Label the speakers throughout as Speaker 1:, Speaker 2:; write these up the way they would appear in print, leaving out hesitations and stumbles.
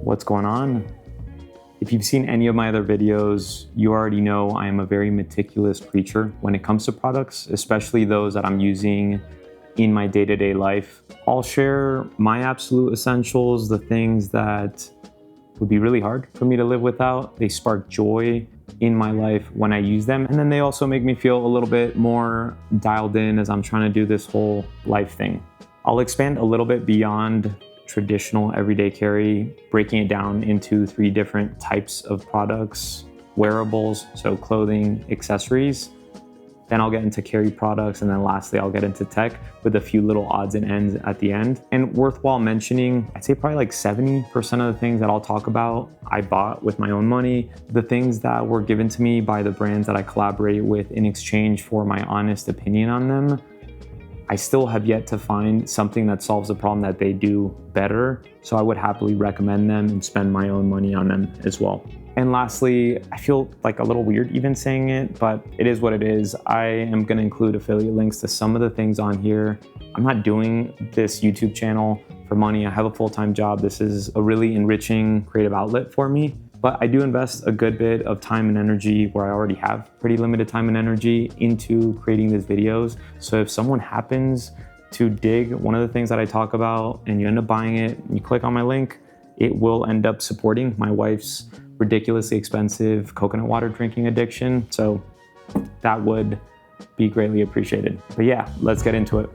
Speaker 1: what's going on? If you've seen any of my other videos, you already know I am a very meticulous creature when it comes to products, especially those that I'm using in my day-to-day life. I'll share my absolute essentials, the things that would be really hard for me to live without. They spark joy in my life when I use them. And then they also make me feel a little bit more dialed in as I'm trying to do this whole life thing. I'll expand a little bit beyond traditional everyday carry, breaking it down into 3 different types of products: wearables, so clothing, accessories. Then I'll get into carry products, and then lastly, I'll get into tech with a few little odds and ends at the end. And worthwhile mentioning, I'd say probably like 70% of the things that I'll talk about, I bought with my own money. The things that were given to me by the brands that I collaborate with in exchange for my honest opinion on them, I still have yet to find something that solves a problem that they do better. So I would happily recommend them and spend my own money on them as well. And lastly, I feel like a little weird even saying it, but it is what it is. I am gonna include affiliate links to some of the things on here. I'm not doing this YouTube channel for money. I have a full-time job. This is a really enriching creative outlet for me. But I do invest a good bit of time and energy, where I already have pretty limited time and energy, into creating these videos. So if someone happens to dig one of the things that I talk about and you end up buying it, and you click on my link, it will end up supporting my wife's ridiculously expensive coconut water drinking addiction. So that would be greatly appreciated. But yeah, let's get into it.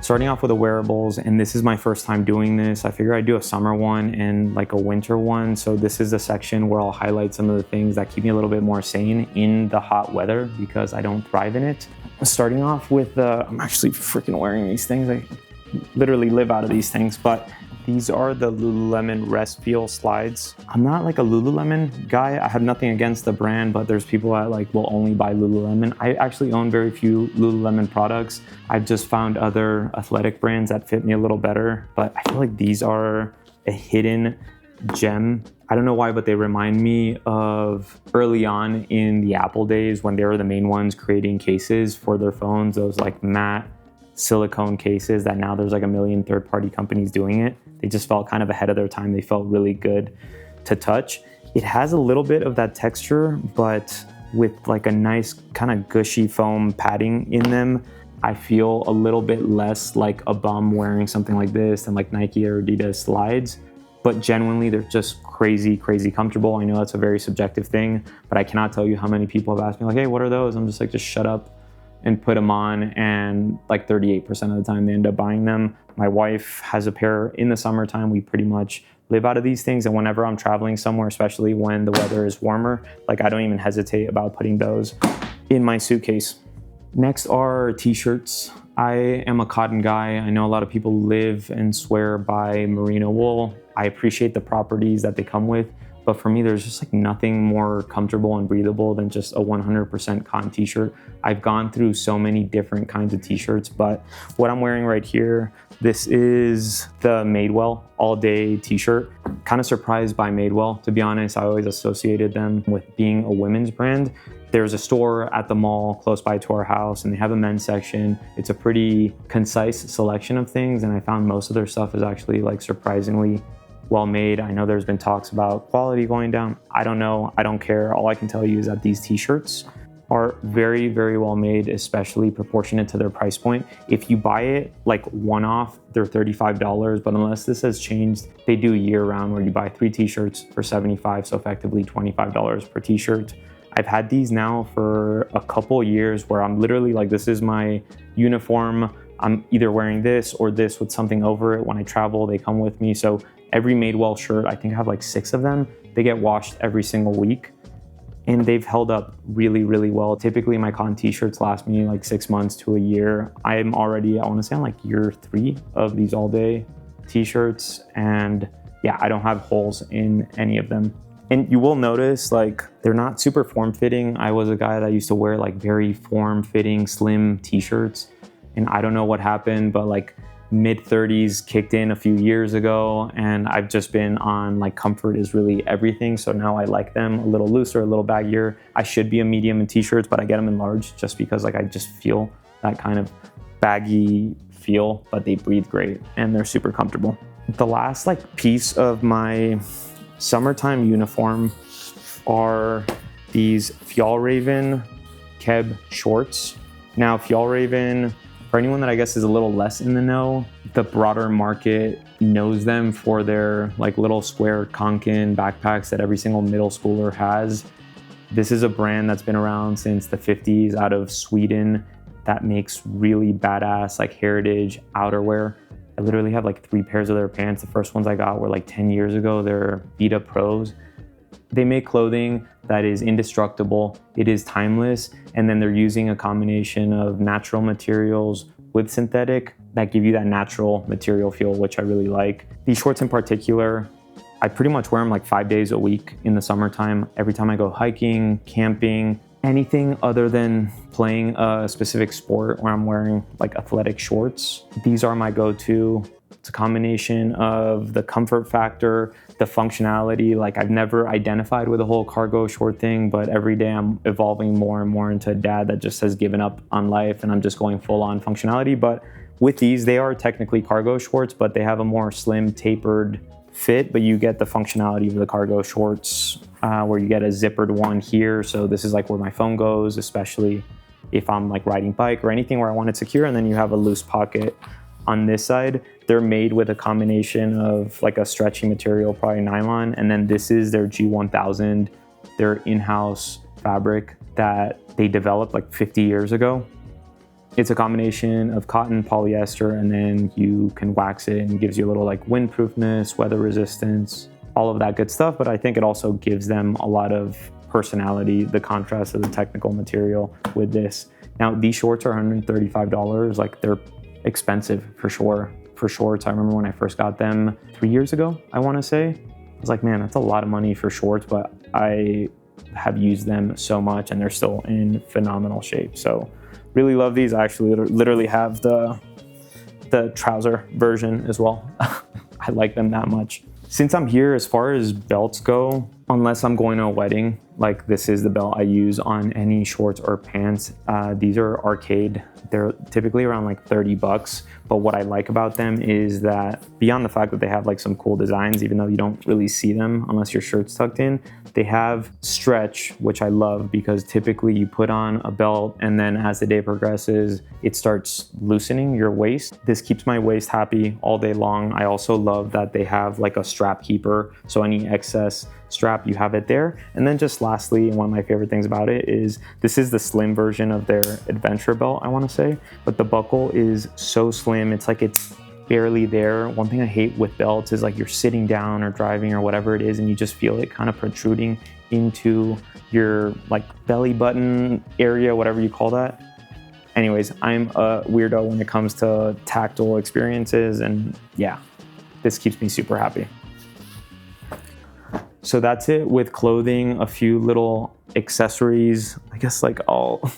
Speaker 1: Starting off with the wearables, and this is my first time doing this. I figure I'd do a summer one and like a winter one. So this is the section where I'll highlight some of the things that keep me a little bit more sane in the hot weather, because I don't thrive in it. Starting off with, I'm actually freaking wearing these things. I literally live out of these things, but these are the Lululemon Rest Feel slides. I'm not like a Lululemon guy. I have nothing against the brand, but there's people that like will only buy Lululemon. I actually own very few Lululemon products. I've just found other athletic brands that fit me a little better, but I feel like these are a hidden gem. I don't know why, but they remind me of early on in the Apple days when they were the main ones creating cases for their phones, those like matte silicone cases that now there's like a million third-party companies doing it. They just felt kind of ahead of their time. They felt really good to touch. It has a little bit of that texture, but with like a nice kind of gushy foam padding in them. I feel a little bit less like a bum wearing something like this than like Nike or Adidas slides. But genuinely, they're just crazy, crazy comfortable. I know that's a very subjective thing, but I cannot tell you how many people have asked me like, hey, what are those? I'm just like, just shut up and put them on, and like 38% of the time they end up buying them. My wife has a pair in the summertime. We pretty much live out of these things, and whenever I'm traveling somewhere, especially when the weather is warmer, like I don't even hesitate about putting those in my suitcase. Next are t-shirts. I am a cotton guy. I know a lot of people live and swear by merino wool. I appreciate the properties that they come with, but for me, there's just like nothing more comfortable and breathable than just a 100% cotton t-shirt. I've gone through so many different kinds of t-shirts, but what I'm wearing right here, this is the Madewell all day t-shirt. Kind of surprised by Madewell, to be honest. I always associated them with being a women's brand. There's a store at the mall close by to our house, and they have a men's section. It's a pretty concise selection of things, and I found most of their stuff is actually like surprisingly well made. I know there's been talks about quality going down. I don't know, I don't care. All I can tell you is that these t-shirts are very, very well made, especially proportionate to their price point. If you buy it like one-off, they're $35, but unless this has changed, they do year-round where you buy 3 t-shirts for $75, so effectively $25 per t-shirt. I've had these now for a couple years where I'm literally like, this is my uniform. I'm either wearing this or this with something over it. When I travel, they come with me. So every Madewell shirt, I think I have like 6 of them. They get washed every single week, and they've held up really, really well. Typically my cotton t-shirts last me like 6 months to a year. I'm already, I wanna say on like year 3 of these all day t-shirts. And yeah, I don't have holes in any of them. And you will notice like they're not super form-fitting. I was a guy that used to wear like very form-fitting slim t-shirts, and I don't know what happened, but like mid-30s kicked in a few years ago, and I've just been on like comfort is really everything. So now I like them a little looser, a little baggier. I should be a medium in t-shirts, but I get them in large just because like I just feel that kind of baggy feel, but they breathe great and they're super comfortable. The last like piece of my summertime uniform are these Fjallraven Keb shorts. Now Fjallraven, for anyone that I guess is a little less in the know, the broader market knows them for their like little square Konkin backpacks that every single middle schooler has. This is a brand that's been around since the 50s out of Sweden that makes really badass like heritage outerwear. I literally have like 3 pairs of their pants. The first ones I got were like 10 years ago. They're Vita Pros. They make clothing that is indestructible, it is timeless, and then they're using a combination of natural materials with synthetic that give you that natural material feel, which I really like. These shorts in particular, I pretty much wear them like 5 days a week in the summertime. Every time I go hiking, camping, anything other than playing a specific sport where I'm wearing like athletic shorts, these are my go-to. It's a combination of the comfort factor, the functionality. Like I've never identified with the whole cargo short thing, but every day I'm evolving more and more into a dad that just has given up on life and I'm just going full on functionality. But with these, they are technically cargo shorts, but they have a more slim tapered fit, but you get the functionality of the cargo shorts where you get a zippered one here. So this is like where my phone goes, especially if I'm like riding bike or anything where I want it secure. And then you have a loose pocket on this side. They're made with a combination of like a stretchy material, probably nylon, and then this is their G1000, their in-house fabric that they developed like 50 years ago. It's a combination of cotton, polyester, and then you can wax it and it gives you a little like windproofness, weather resistance, all of that good stuff. But I think it also gives them a lot of personality, the contrast of the technical material with this. Now these shorts are $135, like they're expensive for sure. For shorts, I remember when I first got them 3 years ago, I want to say. I was like, man, that's a lot of money for shorts, but I have used them so much and they're still in phenomenal shape. So really love these. I actually literally have the trouser version as well. I like them that much. Since I'm here, as far as belts go, unless I'm going to a wedding, like this is the belt I use on any shorts or pants. These are Arcade. They're typically around like 30 bucks. But what I like about them is that beyond the fact that they have like some cool designs, even though you don't really see them unless your shirt's tucked in, they have stretch, which I love because typically you put on a belt and then as the day progresses, it starts loosening your waist. This keeps my waist happy all day long. I also love that they have like a strap keeper. So any excess strap, you have it there. And then just lastly, one of my favorite things about it is this is the slim version of their adventure belt, I want to say, but the buckle is so slim. It's like it's barely there. One thing I hate with belts is like you're sitting down or driving or whatever it is and you just feel it kind of protruding into your like belly button area, whatever you call that. Anyways, I'm a weirdo when it comes to tactile experiences, and yeah, this keeps me super happy. So that's it with clothing, a few little accessories. I guess like I'll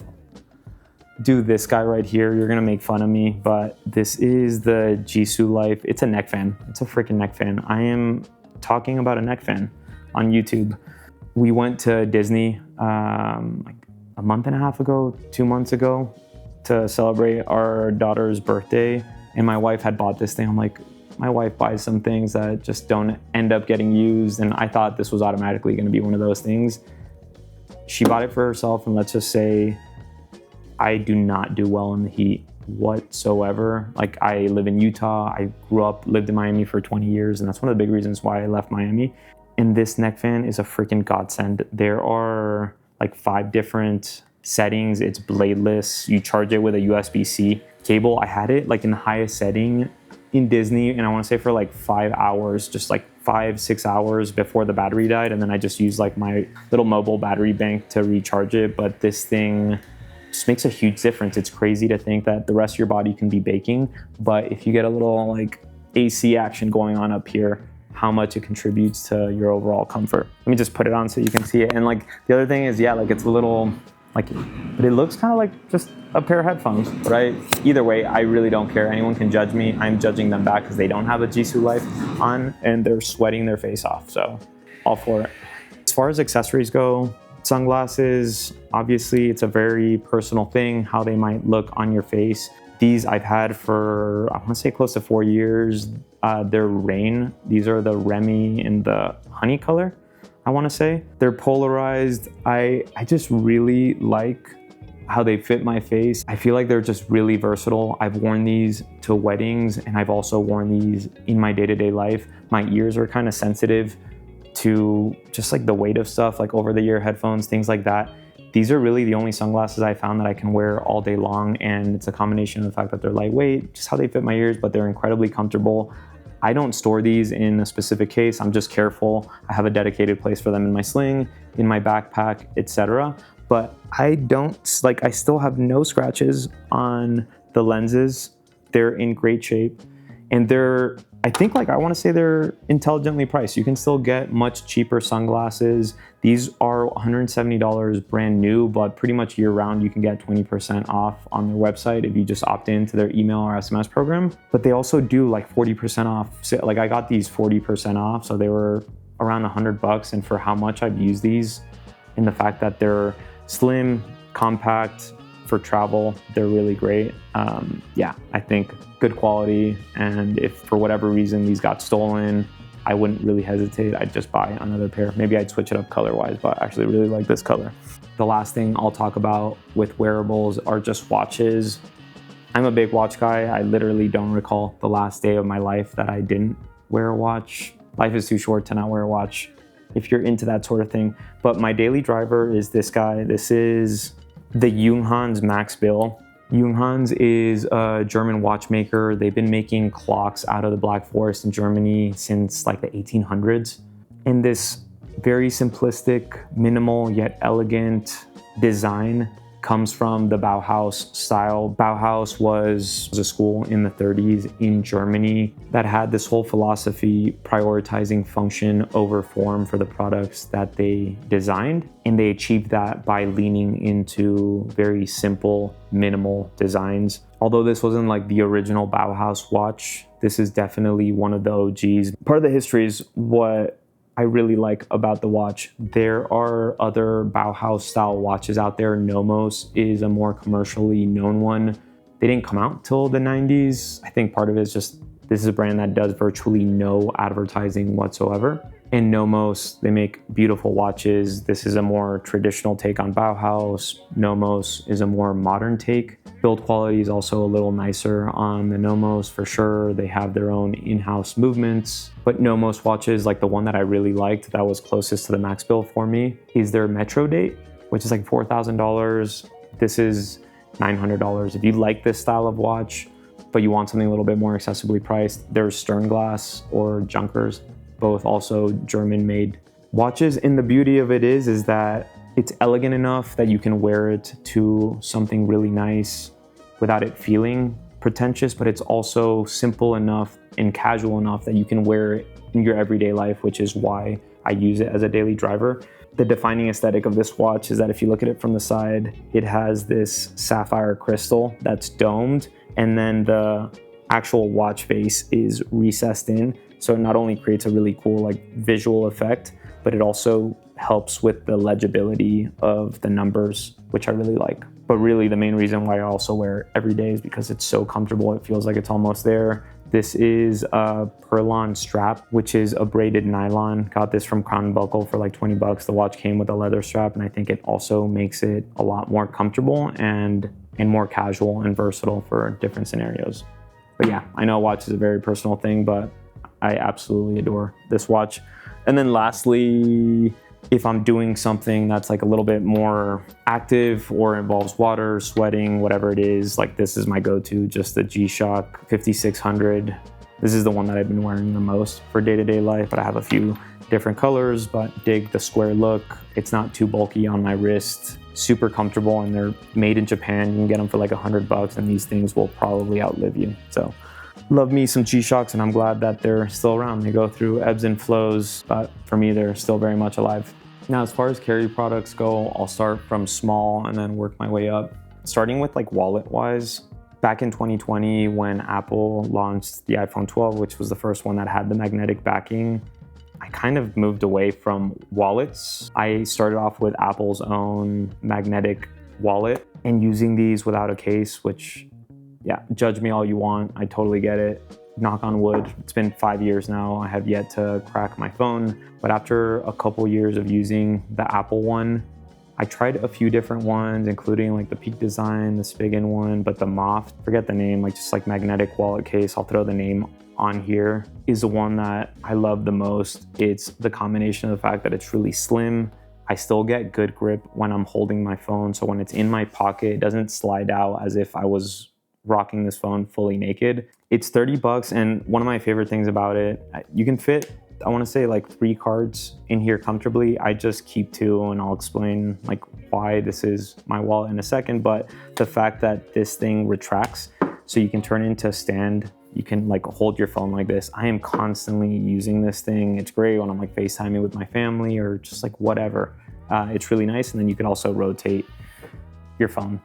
Speaker 1: do this guy right here. You're gonna make fun of me, but this is the Jisoo Life. It's a neck fan. It's a freaking neck fan. I am talking about a neck fan on YouTube. We went to Disney like a month and a half ago, 2 months ago, to celebrate our daughter's birthday. And my wife had bought this thing. I'm like, my wife buys some things that just don't end up getting used. And I thought this was automatically gonna be one of those things. She bought it for herself, and let's just say, I do not do well in the heat whatsoever. Like I live in Utah. I lived in Miami for 20 years, and that's one of the big reasons why I left Miami. And this neck fan is a freaking godsend. There are like 5 different settings. It's bladeless. You charge it with a USB-C cable. I had it like in the highest setting in Disney, and I want to say for like 5 hours, just like 5-6 hours before the battery died. And then I just used like my little mobile battery bank to recharge it. But this thing just makes a huge difference. It's crazy to think that the rest of your body can be baking, but if you get a little like AC action going on up here, how much it contributes to your overall comfort. Let me just put it on so you can see it. And like the other thing is, yeah, like it's a little Like, but it looks kind of like just a pair of headphones, right? Either way, I really don't care. Anyone can judge me. I'm judging them back because they don't have a Jisoo Life on and they're sweating their face off. So all for it. As far as accessories go, sunglasses, obviously it's a very personal thing, how they might look on your face. These I've had for, I want to say close to 4 years. They're Rain. These are the Remy in the honey color, I want to say. They're polarized. I just really like how they fit my face. I feel like they're just really versatile. I've worn these to weddings and I've also worn these in my day-to-day life. My ears are kind of sensitive to just like the weight of stuff, like over-the-ear headphones, things like that. These are really the only sunglasses I found that I can wear all day long, and it's a combination of the fact that they're lightweight, just how they fit my ears, but they're incredibly comfortable. I don't store these in a specific case. I'm just careful. I have a dedicated place for them in my sling, in my backpack, etc. But I still have no scratches on the lenses. They're in great shape, and I want to say they're intelligently priced. You can still get much cheaper sunglasses. These are $170 brand new, but pretty much year round, you can get 20% off on their website if you just opt into their email or SMS program. But they also do like 40% off. So, like I got these 40% off, so they were around $100. And for how much I've used these, and the fact that they're slim, compact, for travel, they're really great. Yeah, I think good quality, and if for whatever reason these got stolen, I wouldn't really hesitate. I'd just buy another pair. Maybe I'd switch it up color-wise, but I actually really like this color. The last thing I'll talk about with wearables are just watches. I'm a big watch guy. I literally don't recall the last day of my life that I didn't wear a watch. Life is too short to not wear a watch if you're into that sort of thing. But my daily driver is this guy. This is the Junghans Max Bill. Junghans is a German watchmaker. They've been making clocks out of the Black Forest in Germany since like the 1800s. And this very simplistic, minimal yet elegant design comes from the Bauhaus style. Bauhaus was a school in the 30s in Germany that had this whole philosophy prioritizing function over form for the products that they designed. And they achieved that by leaning into very simple, minimal designs. Although this wasn't like the original Bauhaus watch, this is definitely one of the OGs. Part of the history is what I really like about the watch. There are other Bauhaus style watches out there. Nomos is a more commercially known one. They didn't come out till the 90s. I think part of it is just this is a brand that does virtually no advertising whatsoever. And Nomos, they make beautiful watches. This is a more traditional take on Bauhaus. Nomos is a more modern take. Build quality is also a little nicer on the Nomos for sure. They have their own in-house movements. But Nomos watches, like the one that I really liked that was closest to the max bill for me, is their Metro Date, which is like $4,000. This is $900. If you like this style of watch, but you want something a little bit more accessibly priced, there's Sternglass or Junkers, both also German-made watches. And the beauty of it is that it's elegant enough that you can wear it to something really nice without it feeling pretentious, but it's also simple enough and casual enough that you can wear it in your everyday life, which is why I use it as a daily driver. The defining aesthetic of this watch is that if you look at it from the side, it has this sapphire crystal that's domed, and then the actual watch face is recessed in. So it not only creates a really cool like visual effect, but it also helps with the legibility of the numbers, which I really like. But really the main reason why I also wear it every day is because it's so comfortable. It feels like it's almost there. This is a Perlon strap, which is a braided nylon. Got this from Crown and Buckle for like 20 bucks. The watch came with a leather strap, and I think it also makes it a lot more comfortable and more casual and versatile for different scenarios. But yeah, I know watch is a very personal thing, but I absolutely adore this watch. And then lastly, if I'm doing something that's like a little bit more active or involves water, sweating, whatever it is, like this is my go-to, just the G-Shock 5600. This is the one that I've been wearing the most for day-to-day life, but I have a few different colors, but dig the square look. It's not too bulky on my wrist, super comfortable, and they're made in Japan. You can get them for like $100, and these things will probably outlive you. So love me some G-Shocks, and I'm glad that they're still around. They go through ebbs and flows, but for me, they're still very much alive. Now, as far as carry products go, I'll start from small and then work my way up. Starting with like wallet-wise, back in 2020 when Apple launched the iPhone 12, which was the first one that had the magnetic backing, I kind of moved away from wallets. I started off with Apple's own magnetic wallet and using these without a case, which, yeah, judge me all you want. I totally get it. Knock on wood, it's been 5 years now. I have yet to crack my phone, but after a couple years of using the Apple one, I tried a few different ones, including like the Peak Design, the Spigen one, but the Moth, forget the name, like just like magnetic wallet case, I'll throw the name on here, is the one that I love the most. It's the combination of the fact that it's really slim. I still get good grip when I'm holding my phone. So when it's in my pocket, it doesn't slide out as if I was rocking this phone fully naked. It's 30 bucks. And one of my favorite things about it, you can fit, I want to say like 3 cards in here comfortably. I just keep 2 and I'll explain like why this is my wallet in a second. But the fact that this thing retracts so you can turn it into a stand, you can like hold your phone like this. I am constantly using this thing. It's great when I'm like FaceTiming with my family or just like whatever. It's really nice. And then you can also rotate your phone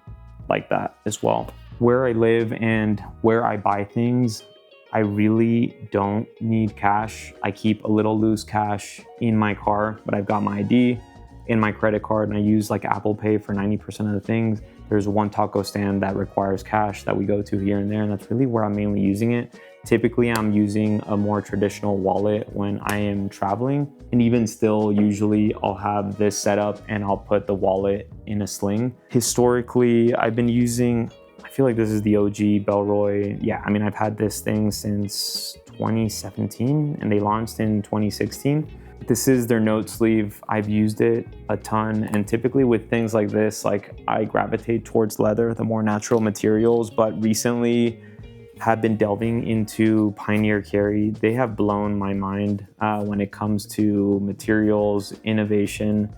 Speaker 1: like that as well. Where I live and where I buy things, I really don't need cash. I keep a little loose cash in my car, but I've got my ID in my credit card and I use like Apple Pay for 90% of the things. There's one taco stand that requires cash that we go to here and there, and that's really where I'm mainly using it. Typically, I'm using a more traditional wallet when I am traveling, and even still, usually I'll have this set up and I'll put the wallet in a sling. Historically, I've been using, I feel like this is the OG Bellroy. Yeah, I mean, I've had this thing since 2017 and they launched in 2016. This is their note sleeve. I've used it a ton. And typically with things like this, like I gravitate towards leather, the more natural materials, but recently have been delving into Pioneer Carry. They have blown my mind when it comes to materials, innovation.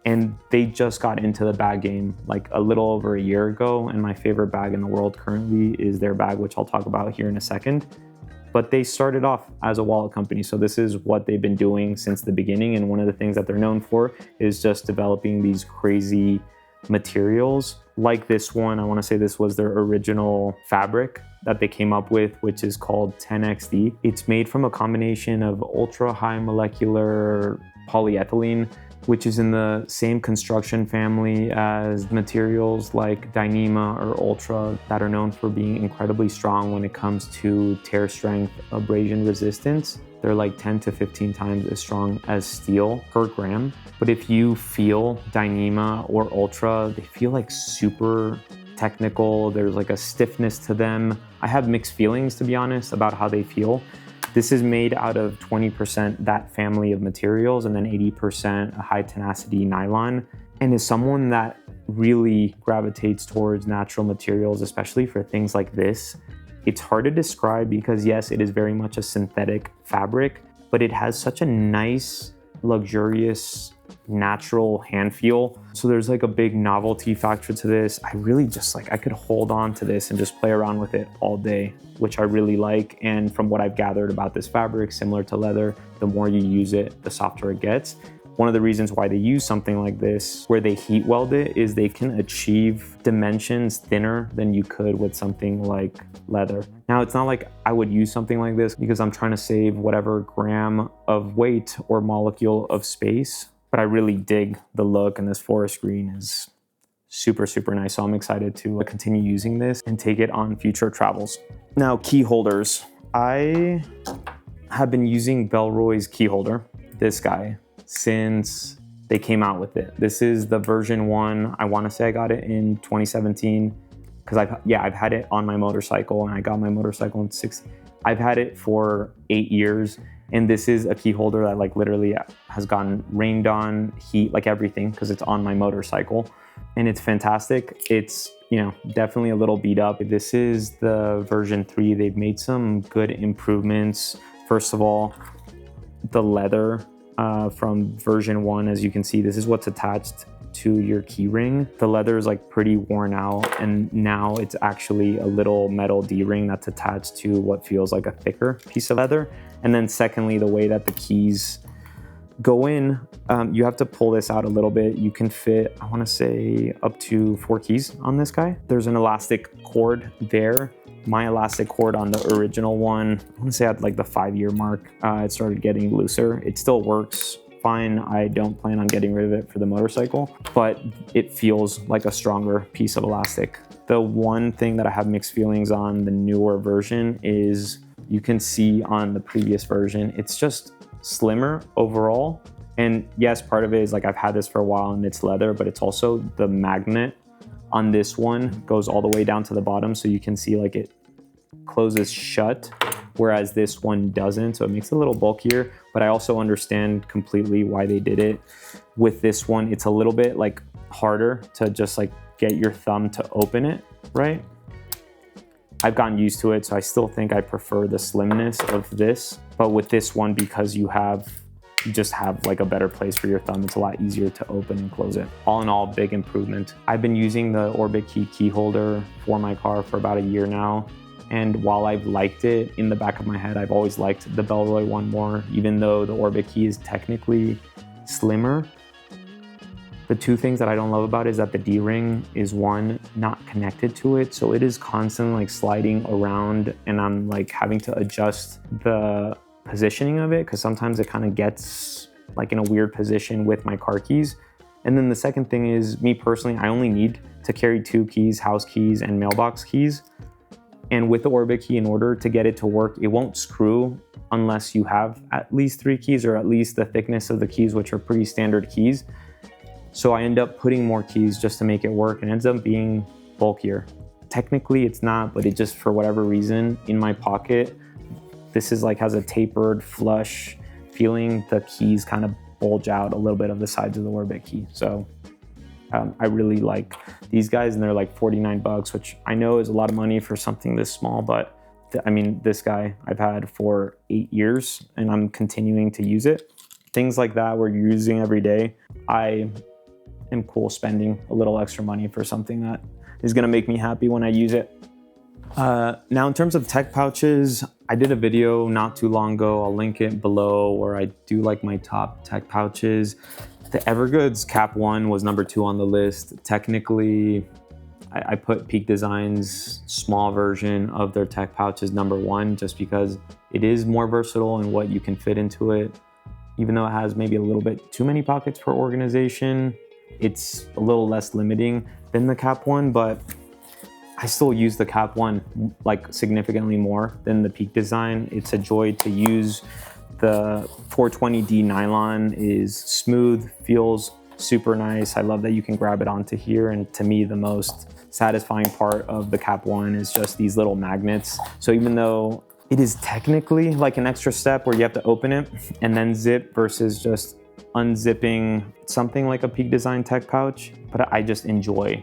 Speaker 1: And they just got into the bag game like a little over a year ago. And my favorite bag in the world currently is their bag, which I'll talk about here in a second. But they started off as a wallet company. So this is what they've been doing since the beginning. And one of the things that they're known for is just developing these crazy materials. Like this one, I wanna say this was their original fabric that they came up with, which is called 10XD. It's made from a combination of ultra high molecular polyethylene, which is in the same construction family as materials like Dyneema or Ultra that are known for being incredibly strong when it comes to tear strength, abrasion resistance. They're like 10 to 15 times as strong as steel per gram. But if you feel Dyneema or Ultra, they feel like super technical. There's like a stiffness to them. I have mixed feelings, to be honest, about how they feel. This is made out of 20% that family of materials and then 80% a high tenacity nylon. And as someone that really gravitates towards natural materials, especially for things like this, it's hard to describe because yes, it is very much a synthetic fabric, but it has such a nice, luxurious, natural hand feel. So there's like a big novelty factor to this. I really just like, I could hold on to this and just play around with it all day, which I really like. And from what I've gathered about this fabric, similar to leather, the more you use it, the softer it gets. One of the reasons why they use something like this, where they heat weld it, is they can achieve dimensions thinner than you could with something like leather. Now, it's not like I would use something like this because I'm trying to save whatever gram of weight or molecule of space, but I really dig the look, and this forest green is super, super nice. So I'm excited to continue using this and take it on future travels. Now, key holders. I have been using Bellroy's key holder, this guy, since they came out with it. This is the version 1. I want to say I got it in 2017 because I've had it on my motorcycle, and I got my motorcycle in 60. I've had it for 8 years, and this is a key holder that like literally has gotten rained on, heat, like everything, because it's on my motorcycle, and it's fantastic. It's, you know, definitely a little beat up. This is the version 3. They've made some good improvements. First of all, the leather from version 1, as you can see, this is what's attached to your key ring. The leather is like pretty worn out, and now it's actually a little metal D-ring that's attached to what feels like a thicker piece of leather. And then secondly, the way that the keys go in, you have to pull this out a little bit. You can fit, I wanna say, up to 4 keys on this guy. There's an elastic cord there. My elastic cord on the original one, I wanna say at like the 5-year mark, it started getting looser. It still works fine. I don't plan on getting rid of it for the motorcycle, but it feels like a stronger piece of elastic. The one thing that I have mixed feelings on the newer version is you can see on the previous version, it's just slimmer overall. And yes, part of it is like I've had this for a while and it's leather, but it's also the magnet on this one goes all the way down to the bottom. So you can see like it closes shut, whereas this one doesn't. So it makes it a little bulkier, but I also understand completely why they did it. With this one, it's a little bit like harder to just like get your thumb to open it, right? I've gotten used to it, so I still think I prefer the slimness of this. But with this one, because you just have like a better place for your thumb, it's a lot easier to open and close it. All in all, big improvement. I've been using the Orbit key holder for my car for about a year now. And while I've liked it, in the back of my head, I've always liked the Bellroy one more, even though the Orbit key is technically slimmer. The two things that I don't love about it is that the D-ring is, one, not connected to it. So it is constantly like sliding around and I'm like having to adjust the positioning of it because sometimes it kind of gets like in a weird position with my car keys. And then the second thing is, me personally, I only need to carry 2 keys, house keys and mailbox keys. And with the Orbit key, in order to get it to work, it won't screw unless you have at least 3 keys or at least the thickness of the keys, which are pretty standard keys. So I end up putting more keys just to make it work and it ends up being bulkier. Technically it's not, but it just, for whatever reason, in my pocket, this is like has a tapered flush feeling. The keys kind of bulge out a little bit of the sides of the Orbit key. So I really like these guys and they're like 49 bucks, which I know is a lot of money for something this small, but I mean, this guy I've had for 8 years and I'm continuing to use it. Things like that where you're using every day, I am cool spending a little extra money for something that is gonna make me happy when I use it. Now in terms of tech pouches, I did a video not too long ago, I'll link it below, where I do like my top tech pouches. The Evergoods Cap 1 was number 2 on the list. Technically, I put Peak Design's small version of their tech pouch as number 1 just because it is more versatile in what you can fit into it. Even though it has maybe a little bit too many pockets for organization, it's a little less limiting than the Cap 1, but I still use the Cap 1 like significantly more than the Peak Design. It's a joy to use. The 420D nylon is smooth, feels super nice. I love that you can grab it onto here. And to me, the most satisfying part of the Cap 1 is just these little magnets. So even though it is technically like an extra step where you have to open it and then zip versus just unzipping something like a Peak Design tech pouch, but I just enjoy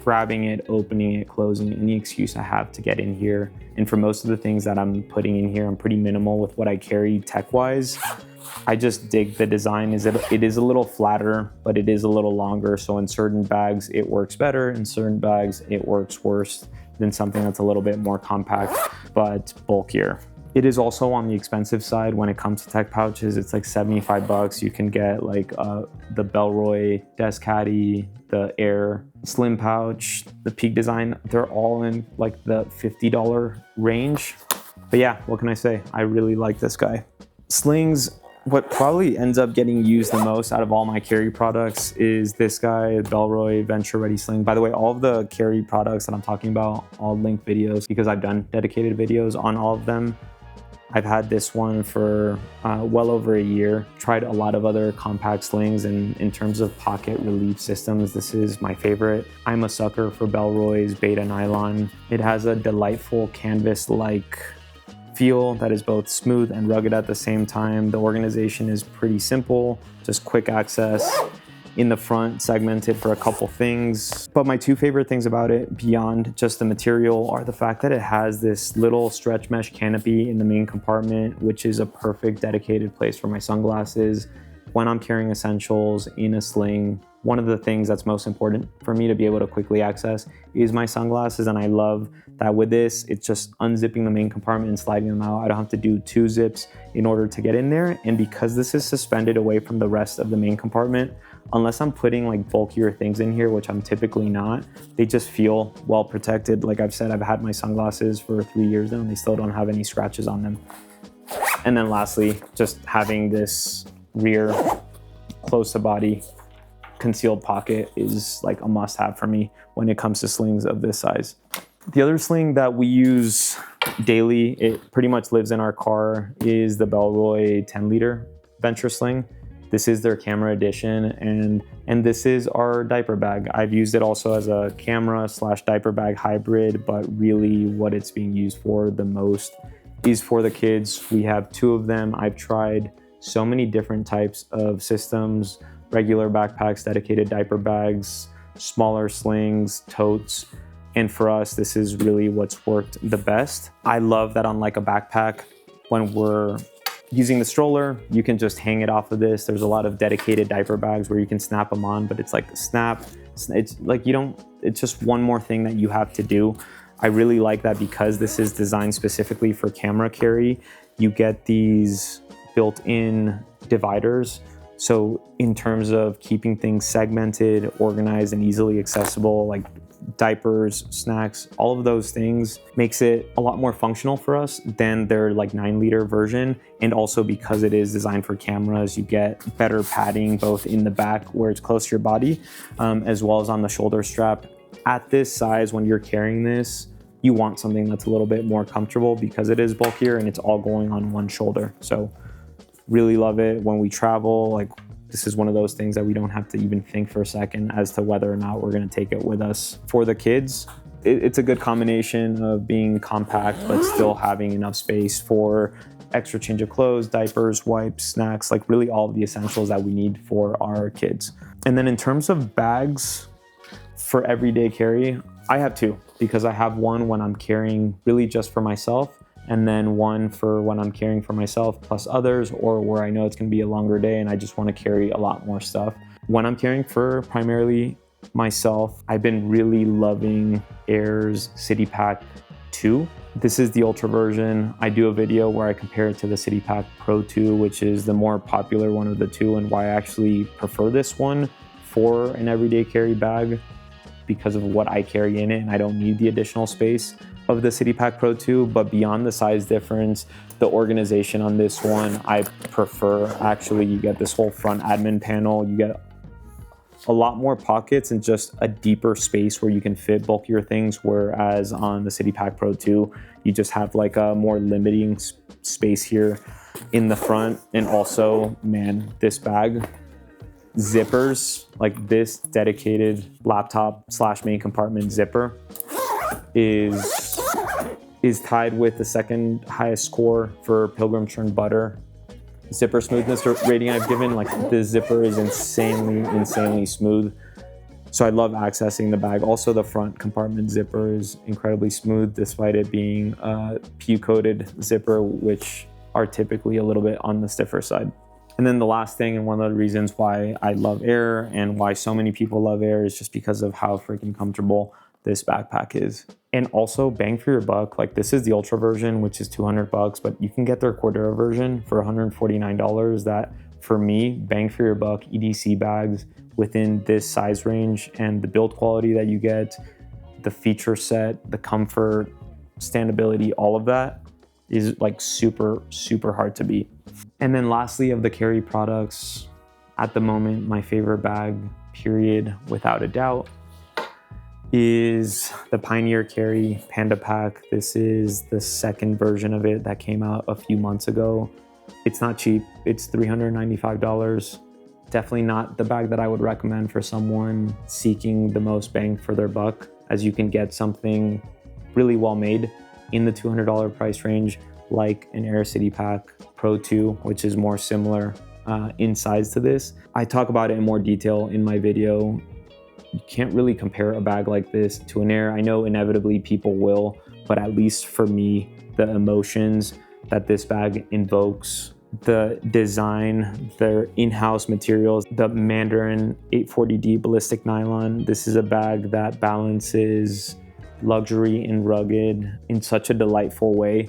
Speaker 1: grabbing it, opening it, closing it, any excuse I have to get in here. And for most of the things that I'm putting in here, I'm pretty minimal with what I carry tech-wise. I just dig the design. It is a little flatter, but it is a little longer. So in certain bags, it works better. In certain bags, it works worse than something that's a little bit more compact, but bulkier. It is also on the expensive side when it comes to tech pouches. It's like 75 bucks. You can get like the Bellroy Desk Caddy, the Air Slim Pouch, the Peak Design. They're all in like the $50 range. But yeah, what can I say? I really like this guy. Slings, what probably ends up getting used the most out of all my carry products is this guy, Bellroy Venture Ready Sling. By the way, all of the carry products that I'm talking about, I'll link videos because I've done dedicated videos on all of them. I've had this one for well over a year. Tried a lot of other compact slings, and in terms of pocket relief systems, this is my favorite. I'm a sucker for Bellroy's Beta Nylon. It has a delightful canvas-like feel that is both smooth and rugged at the same time. The organization is pretty simple, just quick access. In the front, segmented for a couple things. But my 2 favorite things about it, beyond just the material, are the fact that it has this little stretch mesh canopy in the main compartment, which is a perfect dedicated place for my sunglasses. When I'm carrying essentials in a sling, one of the things that's most important for me to be able to quickly access is my sunglasses. And I love that with this, it's just unzipping the main compartment and sliding them out. I don't have to do 2 zips in order to get in there. And because this is suspended away from the rest of the main compartment, unless I'm putting like bulkier things in here, which I'm typically not, they just feel well protected. Like I've said, I've had my sunglasses for 3 years now and they still don't have any scratches on them. And then lastly, just having this rear close to body concealed pocket is like a must have for me when it comes to slings of this size. The other sling that we use daily, it pretty much lives in our car, is the Bellroy 10-liter Venture Sling. This is their camera edition, and this is our diaper bag. I've used it also as a camera / diaper bag hybrid, but really what it's being used for the most is for the kids. We have 2 of them. I've tried so many different types of systems, regular backpacks, dedicated diaper bags, smaller slings, totes. And for us, this is really what's worked the best. I love that on like a backpack, when we're using the stroller, you can just hang it off of this. There's a lot of dedicated diaper bags where you can snap them on, but it's like snap. It's like it's just one more thing that you have to do. I really like that because this is designed specifically for camera carry. You get these built-in dividers. So in terms of keeping things segmented, organized, and easily accessible, like diapers, snacks, all of those things makes it a lot more functional for us than their like 9-liter version. And also because it is designed for cameras, you get better padding both in the back where it's close to your body, as well as on the shoulder strap. At this size, when you're carrying this, you want something that's a little bit more comfortable because it is bulkier and it's all going on one shoulder. So really love it when we travel. Like this is one of those things that we don't have to even think for a second as to whether or not we're going to take it with us. For the kids, it's a good combination of being compact but still having enough space for extra change of clothes, diapers, wipes, snacks, like really all of the essentials that we need for our kids. And then in terms of bags for everyday carry, I have 2 because I have one when I'm carrying really just for myself, and then one for when I'm carrying for myself plus others, or where I know it's going to be a longer day and I just want to carry a lot more stuff. When I'm carrying for primarily myself, I've been really loving Air's City Pack 2. This is the Ultra version. I do a video where I compare it to the City Pack Pro 2, which is the more popular one of the 2, and why I actually prefer this one for an everyday carry bag because of what I carry in it, and I don't need the additional space of the City Pack Pro 2. But beyond the size difference, the organization on this one, I prefer. Actually, you get this whole front admin panel, you get a lot more pockets and just a deeper space where you can fit bulkier things, whereas on the City Pack Pro 2, you just have like a more limiting space here in the front. And also, man, this bag, zippers, like this dedicated laptop / main compartment zipper is tied with the second highest score for Pilgrim Churn Butter zipper smoothness rating I've given. Like this zipper is insanely smooth. So I love accessing the bag. Also, the front compartment zipper is incredibly smooth despite it being a PU-coated zipper, which are typically a little bit on the stiffer side. And then the last thing, and one of the reasons why I love Air and why so many people love Air, is just because of how freaking comfortable this backpack is. And also bang for your buck. Like this is the Ultra version, which is $200, but you can get their Cordura version for $149. That, for me, bang for your buck EDC bags within this size range, and the build quality that you get, the feature set, the comfort, standability, all of that is like super hard to beat. And then lastly, of the carry products, at the moment, my favorite bag, period, without a doubt, is the Pioneer Carry Panda Pack. This is the second version of it that came out a few months ago. It's not cheap. It's $395. Definitely not the bag that I would recommend for someone seeking the most bang for their buck, as you can get something really well made in the $200 price range, like an Air City Pack Pro 2, which is more similar in size to this. I talk about it in more detail in my video. You can't really compare a bag like this to an Air. I know inevitably people will, but at least for me, the emotions that this bag invokes, the design, their in-house materials, the Mandarin 840D ballistic nylon. This is a bag that balances luxury and rugged in such a delightful way.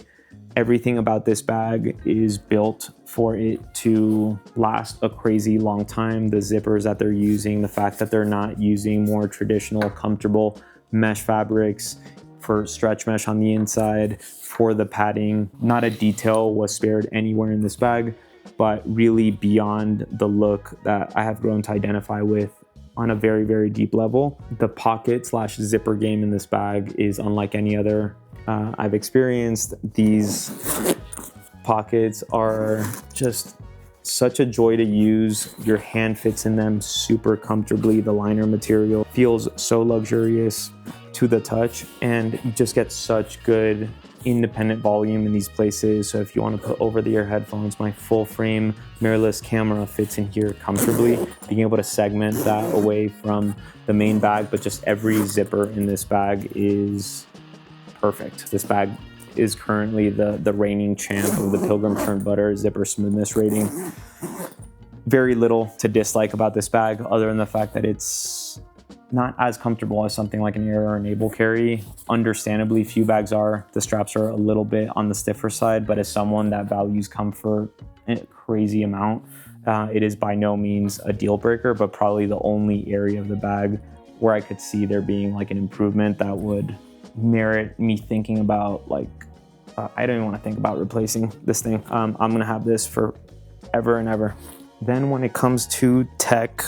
Speaker 1: Everything about this bag is built for it to last a crazy long time. The zippers that they're using, the fact that they're not using more traditional, comfortable mesh fabrics for stretch mesh on the inside, for the padding. Not a detail was spared anywhere in this bag, but really beyond the look that I have grown to identify with on a very, very deep level. The pocket / zipper game in this bag is unlike any other I've experienced. These pockets are just such a joy to use. Your hand fits in them super comfortably. The liner material feels so luxurious to the touch, and you just get such good independent volume in these places. So if you want to put over-the-ear headphones, my full frame mirrorless camera fits in here comfortably. Being able to segment that away from the main bag, but just every zipper in this bag is perfect. This bag is currently the reigning champ of the Pilgrim Turned Butter zipper smoothness rating. Very little to dislike about this bag other than the fact that it's not as comfortable as something like an Air or an Able Carry. Understandably, few bags are. The straps are a little bit on the stiffer side, but as someone that values comfort a crazy amount, it is by no means a deal breaker, but probably the only area of the bag where I could see there being like an improvement that would merit me thinking about like, I don't even want to think about replacing this thing. I'm gonna have this for ever and ever. Then when it comes to tech,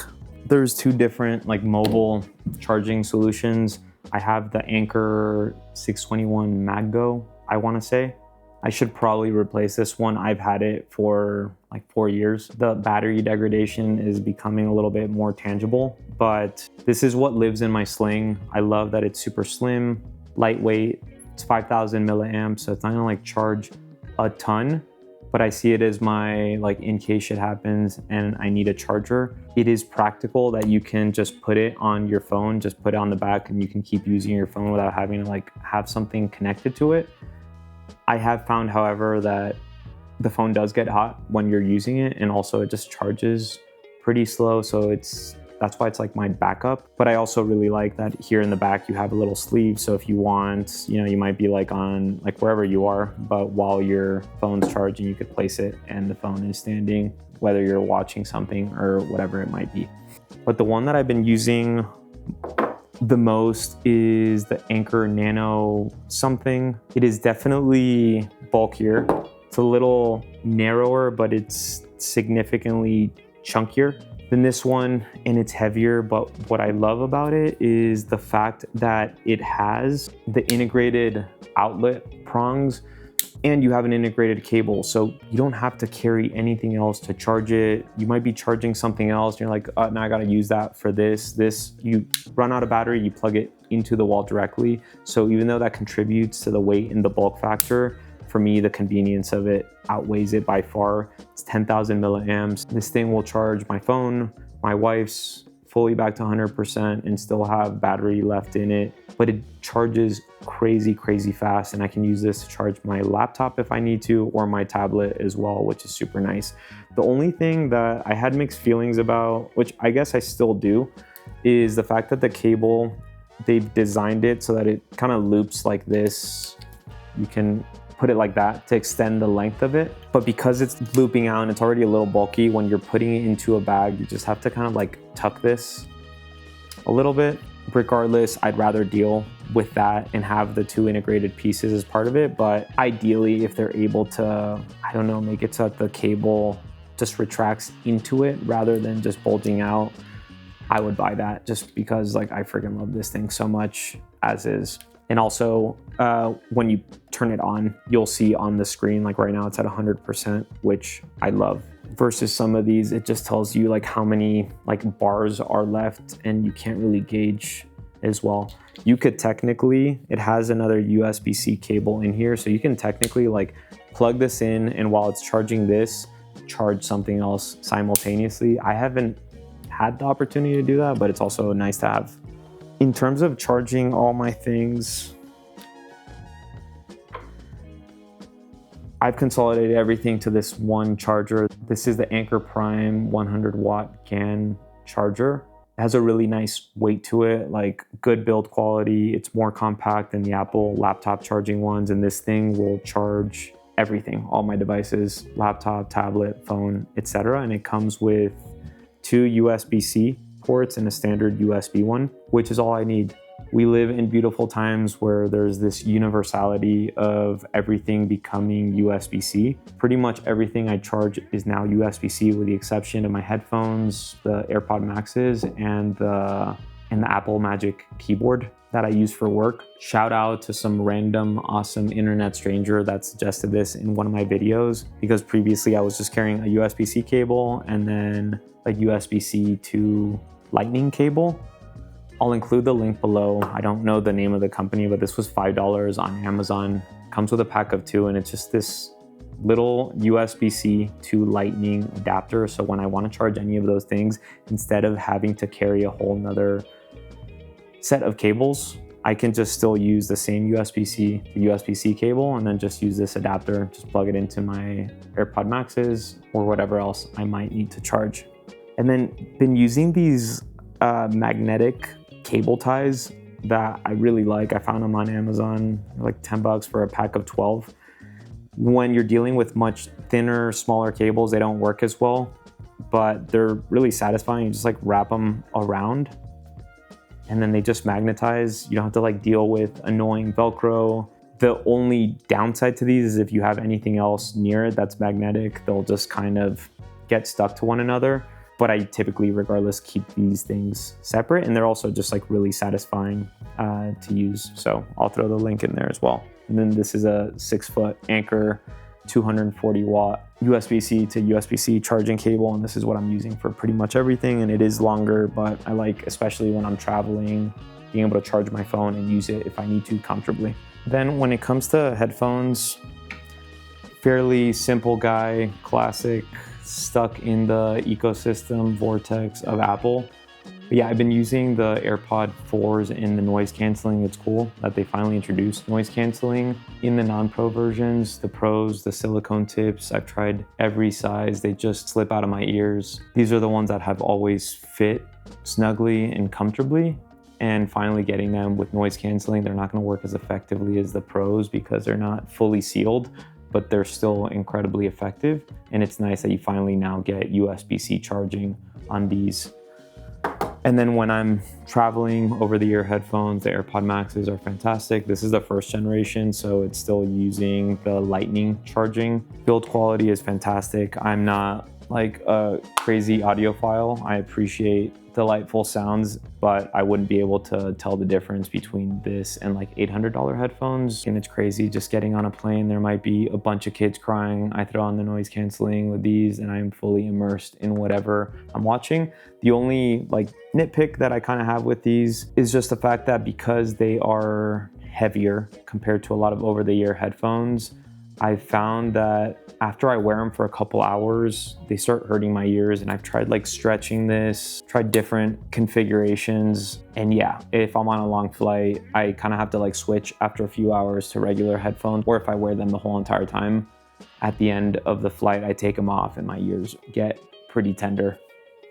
Speaker 1: there's two different like mobile charging solutions. I have the Anker 621 MagGo, I want to say. I should probably replace this one. I've had it for like 4 years. The battery degradation is becoming a little bit more tangible, but this is what lives in my sling. I love that it's super slim, lightweight. It's 5,000 milliamps, so it's not gonna like charge a ton, but I see it as my, like, in case shit happens and I need a charger. It is practical that you can just put it on your phone, just put it on the back, and you can keep using your phone without having to like have something connected to it. I have found, however, that the phone does get hot when you're using it, and also it just charges pretty slow, so that's why it's like my backup. But I also really like that here in the back you have a little sleeve, so if you want, you know, you might be like on like wherever you are, but while your phone's charging, you could place it and the phone is standing, whether you're watching something or whatever it might be. But the one that I've been using the most is the Anker Nano something. It is definitely bulkier. It's a little narrower, but it's significantly chunkier than this one, and it's heavier. But what I love about it is the fact that it has the integrated outlet prongs, and you have an integrated cable, so you don't have to carry anything else to charge it. You might be charging something else and you're like, oh, now I gotta use that for this. You run out of battery, you plug it into the wall directly. So even though that contributes to the weight and the bulk factor, for me, the convenience of it outweighs it by far. It's 10,000 milliamps. This thing will charge my phone, my wife's, fully back to 100% and still have battery left in it, but it charges crazy fast, and I can use this to charge my laptop if I need to, or my tablet as well, which is super nice. The only thing that I had mixed feelings about, which I guess I still do, is the fact that the cable, they've designed it so that it kind of loops like this. You can put it like that to extend the length of it, but because it's looping out and it's already a little bulky, when you're putting it into a bag, you just have to kind of like tuck this a little bit. Regardless, I'd rather deal with that and have the two integrated pieces as part of it, but ideally if they're able to, I don't know, make it so that the cable just retracts into it rather than just bulging out, I would buy that, just because like I freaking love this thing so much as is. And also, when you turn it on, you'll see on the screen, like right now it's at 100%, which I love. Versus some of these, it just tells you like how many like bars are left, and you can't really gauge as well. You could technically, it has another USB-C cable in here, so you can technically like plug this in, and while it's charging this, charge something else simultaneously. I haven't had the opportunity to do that, but it's also nice to have. In terms of charging all my things, I've consolidated everything to this one charger. This is the Anker Prime 100 watt GAN charger. It has a really nice weight to it, like good build quality. It's more compact than the Apple laptop charging ones, and this thing will charge everything, all my devices, laptop, tablet, phone, etc. And it comes with 2 USB-C ports and a standard USB one, which is all I need. We live in beautiful times where there's this universality of everything becoming USB-C. Pretty much everything I charge is now USB-C with the exception of my headphones, the AirPod Maxes, and the Apple Magic keyboard that I use for work. Shout out to some random awesome internet stranger that suggested this in one of my videos, because previously I was just carrying a USB-C cable and then a USB-C to Lightning cable. I'll include the link below. I don't know the name of the company, but this was $5 on Amazon. Comes with a pack of 2, and it's just this little USB-C to Lightning adapter. So when I want to charge any of those things, instead of having to carry a whole nother set of cables, I can just still use the same USB-C to USB-C cable and then just use this adapter, just plug it into my AirPod Maxes or whatever else I might need to charge. And then been using these magnetic cable ties that I really like. I found them on Amazon, like 10 bucks for a pack of 12. When you're dealing with much thinner, smaller cables, they don't work as well, but they're really satisfying. You just like wrap them around and then they just magnetize. You don't have to like deal with annoying Velcro. The only downside to these is if you have anything else near it that's magnetic, they'll just kind of get stuck to one another. But I typically, regardless, keep these things separate, and they're also just like really satisfying to use. So I'll throw the link in there as well. And then this is a 6-foot Anker 240 watt USB-C to USB-C charging cable, and this is what I'm using for pretty much everything. And it is longer, but I like, especially when I'm traveling, being able to charge my phone and use it if I need to comfortably. Then when it comes to headphones, fairly simple guy, classic, stuck in the ecosystem vortex of Apple. But yeah, I've been using the AirPod 4s in the noise canceling. It's cool that they finally introduced noise canceling in the non-pro versions. The pros, the silicone tips, I've tried every size. They just slip out of my ears. These are the ones that have always fit snugly and comfortably. And finally getting them with noise canceling, they're not going to work as effectively as the pros because they're not fully sealed, but they're still incredibly effective. And it's nice that you finally now get USB-C charging on these. And then when I'm traveling, over-the-ear headphones, the AirPod Maxes are fantastic. This is the first generation, so it's still using the Lightning charging. Build quality is fantastic. I'm not like a crazy audiophile. I appreciate delightful sounds, but I wouldn't be able to tell the difference between this and like $800 headphones. And it's crazy just getting on a plane. There might be a bunch of kids crying. I throw on the noise canceling with these and I'm fully immersed in whatever I'm watching. The only like nitpick that I kind of have with these is just the fact that because they are heavier compared to a lot of over-the-ear headphones, I found that after I wear them for a couple hours, they start hurting my ears, and I've tried like stretching this, tried different configurations. And yeah, if I'm on a long flight, I kind of have to like switch after a few hours to regular headphones, or if I wear them the whole entire time, at the end of the flight, I take them off and my ears get pretty tender,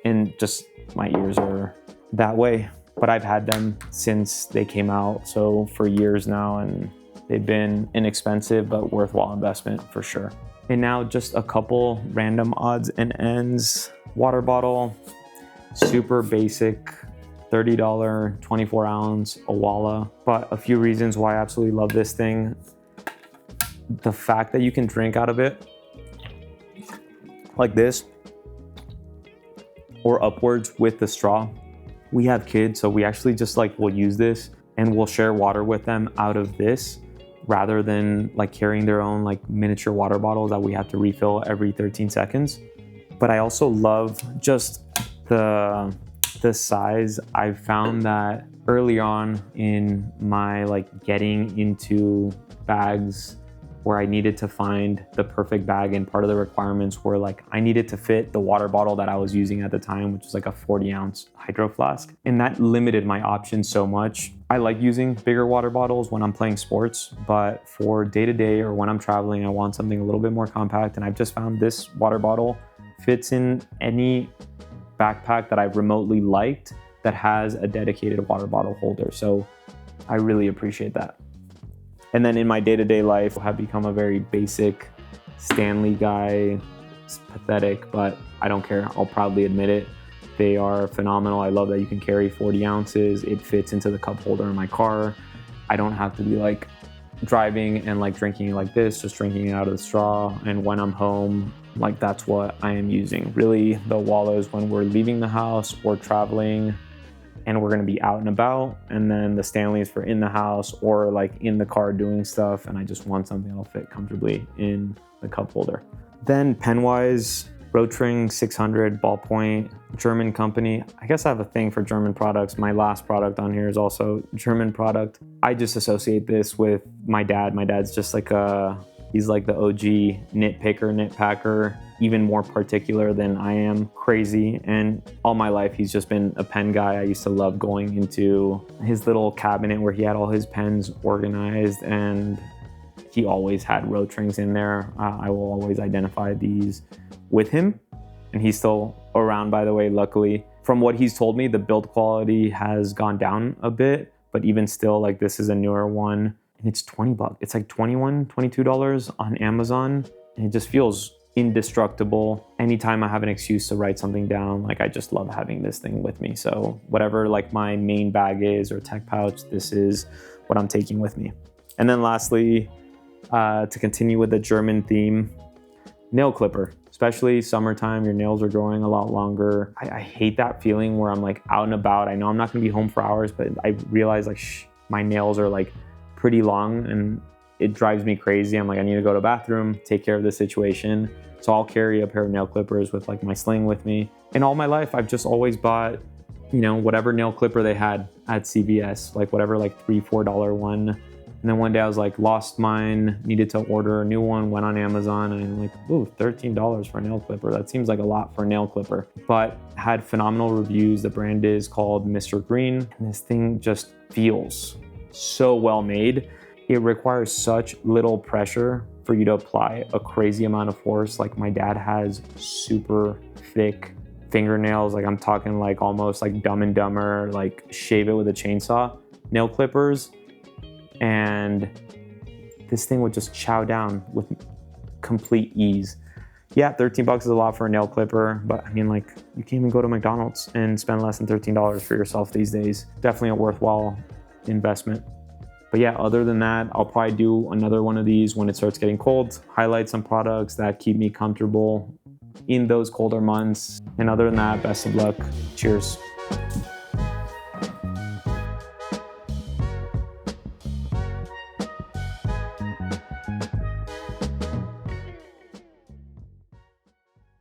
Speaker 1: and just my ears are that way. But I've had them since they came out, so for years now, and they've been inexpensive but worthwhile investment for sure. And now just a couple random odds and ends. Water bottle, super basic, $30, 24 ounce Owala. But a few reasons why I absolutely love this thing. The fact that you can drink out of it like this or upwards with the straw. We have kids, so we actually just like will use this and we'll share water with them out of this, rather than like carrying their own like miniature water bottles that we have to refill every 13 seconds. But I also love just the size. I've found that early on in my like getting into bags where I needed to find the perfect bag, and part of the requirements were like I needed to fit the water bottle that I was using at the time, which was like a 40-ounce hydro flask. And that limited my options so much. I like using bigger water bottles when I'm playing sports, but for day-to-day or when I'm traveling, I want something a little bit more compact. And I've just found this water bottle fits in any backpack that I've remotely liked that has a dedicated water bottle holder. So I really appreciate that. And then in my day-to-day life, I have become a very basic Stanley guy. It's pathetic, but I don't care. I'll proudly admit it. They are phenomenal. I love that you can carry 40 ounces. It fits into the cup holder in my car. I don't have to be like driving and like drinking like this, just drinking it out of the straw. And when I'm home, like that's what I am using. Really, the Wallows when we're leaving the house or traveling and we're gonna be out and about, and then the Stanleys for in the house or like in the car doing stuff, and I just want something that'll fit comfortably in the cup holder. Then pen-wise, Rotring 600 ballpoint, German company. I guess I have a thing for German products. My last product on here is also German product. I just associate this with my dad. My dad's just like he's like the OG nitpicker, nitpacker, even more particular than I am, crazy. And all my life, he's just been a pen guy. I used to love going into his little cabinet where he had all his pens organized, and he always had Rotrings in there. I will always identify these with him. And he's still around, by the way, luckily. From what he's told me, the build quality has gone down a bit, but even still, like this is a newer one. And it's 20 bucks. It's like $21, $22 on Amazon. And it just feels indestructible. Anytime I have an excuse to write something down, like I just love having this thing with me. So whatever like my main bag is or tech pouch, this is what I'm taking with me. And then lastly, to continue with the German theme, nail clipper. Especially summertime, your nails are growing a lot longer. I hate that feeling where I'm like out and about. I know I'm not gonna be home for hours, but I realize like my nails are like pretty long and it drives me crazy. I'm like, I need to go to the bathroom, take care of this situation. So I'll carry a pair of nail clippers with like my sling with me. And all my life, I've just always bought, you know, whatever nail clipper they had at CVS, like whatever like $3, $4 one. And then one day I was like, lost mine, needed to order a new one, went on Amazon, and I'm like, ooh, $13 for a nail clipper. That seems like a lot for a nail clipper, but had phenomenal reviews. The brand is called Mr. Green, and this thing just feels so well made. It requires such little pressure for you to apply a crazy amount of force. Like my dad has super thick fingernails. Like I'm talking like almost like Dumb and Dumber, like shave it with a chainsaw nail clippers. And this thing would just chow down with complete ease. Yeah, 13 bucks is a lot for a nail clipper, but I mean like you can't even go to McDonald's and spend less than $13 for yourself these days. Definitely a worthwhile investment. But yeah, other than that, I'll probably do another one of these when it starts getting cold, highlight some products that keep me comfortable in those colder months. And other than that, best of luck. Cheers.